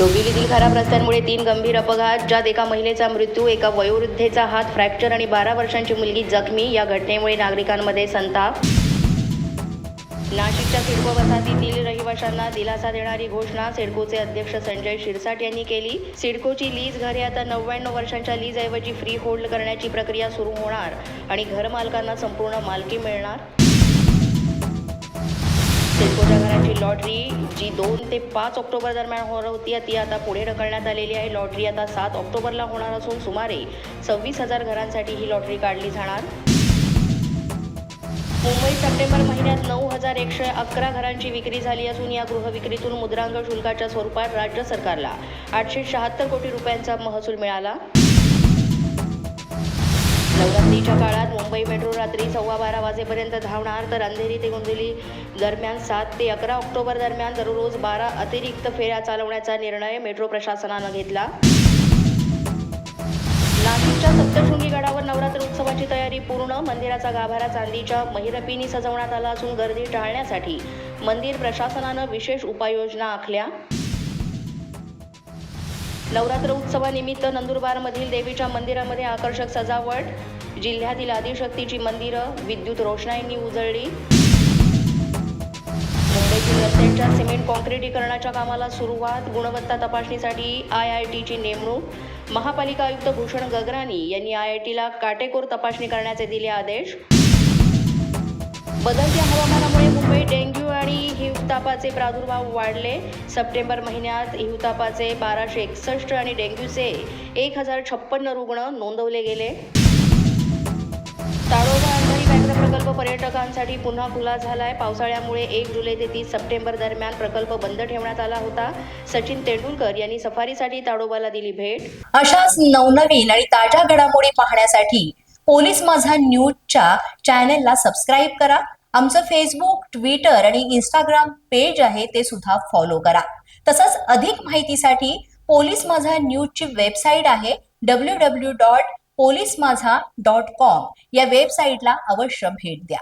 डोंबिवलीतील खराब रस्त्यांमुळे 3 गंभीर अपघात, ज्यात एका महिलेचा मृत्यू, एका वयोवृद्धेचा हात फ्रॅक्चर आणि 12 वर्षांची मुलगी जखमी. या घटनेमुळे नागरिकांमध्ये संताप. नाशिकच्या सिडको वसाहतीतील रहिवाशांना दिलासा देणारी घोषणा सिडकोचे अध्यक्ष संजय शिरसाट यांनी केली. सिडकोची लीज घरे आता 99 वर्षांच्या लीजऐवजी फ्री होल्ड करण्याची प्रक्रिया सुरू होणार आणि घरमालकांना संपूर्ण मालकी मिळणार. सिडकोच्या घरांची लॉटरी जी 2 ते 5 ऑक्टोबर दरम्यान होणार होती ती आता पुढे ढकलण्यात आलेली आहे. लॉटरी आता 7 ऑक्टोबरला होणार असून सुमारे 26,000 घरांसाठी ही लॉटरी काढली जाणार. मुंबईत सप्टेंबर महिन्यात 9,111 घरांची विक्री झाली असून या गृहविक्रीतून मुद्रांक शुल्काच्या स्वरूपात राज्य सरकारला 876 कोटी रुपयांचा महसूल मिळाला. नवरात्रीच्या काळात मुंबई मेट्रो रात्री 12:15 वाजेपर्यंत धावणार, तर अंधेरी ते गोंदिवली दरम्यान 7 ते 11 ऑक्टोबर दरम्यान दररोज 12 अतिरिक्त फेऱ्या चालवण्याचा निर्णय मेट्रो प्रशासनानं घेतला. नाशिकच्या सप्तशृंगी गडावर नवरात्र उत्सवाची तयारी पूर्ण. मंदिराचा गाभारा चांदीच्या महिरपींनी सजवण्यात आला असून गर्दी टाळण्यासाठी मंदिर प्रशासनानं विशेष उपाययोजना आखल्या. नवरात्र उत्सवानिमित्त नंदुरबारमधील देवीच्या मंदिरामध्ये आकर्षक सजावट. जिल्ह्यातील आदिशक्तीची मंदिरं विद्युत रोषणाईंनी उजळली. मुंबईतील रस्त्यांच्या सिमेंट कॉन्क्रिटीकरणाच्या कामाला सुरुवात. गुणवत्ता तपासणीसाठी IITची नेमणूक. महापालिका आयुक्त भूषण गगरानी यांनी IITला काटेकोर तपासणी करण्याचे दिले आदेश. बदलत्या हवामानामुळे मुंबईत डेंग्यू आणि हिवतापाचे प्रादुर्भाव वाढले. सप्टेंबर महिन्यात हिवतापाचे 1261 आणि डेंग्यूचे 1056 रुग्ण नोंदवले गेले. ताडोबा अंधारी व्याघ्र प्रकल्प पर्यटकांसाठी पुन्हा खुला झालाय. पावसाळ्यामुळे 1 जुलै ते 30 सप्टेंबर दरम्यान प्रकल्प बंद ठेवण्यात आला होता. सचिन तेंडुलकर यांनी सफारीसाठी ताडोबाला दिली भेट. अशाच नवनवीन आणि ताज्या घडामोडी पाहण्यासाठी पोलीस माझा न्यूजच्या चॅनेलला सबस्क्राईब करा. आमचं फेसबुक, ट्विटर आणि इंस्टाग्राम पेज आहे ते सुद्धा फॉलो करा. तसंच अधिक माहितीसाठी पोलीस माझा न्यूजची वेबसाईट आहे www.polismazha.com या वेबसाईटला अवश्य भेट द्या.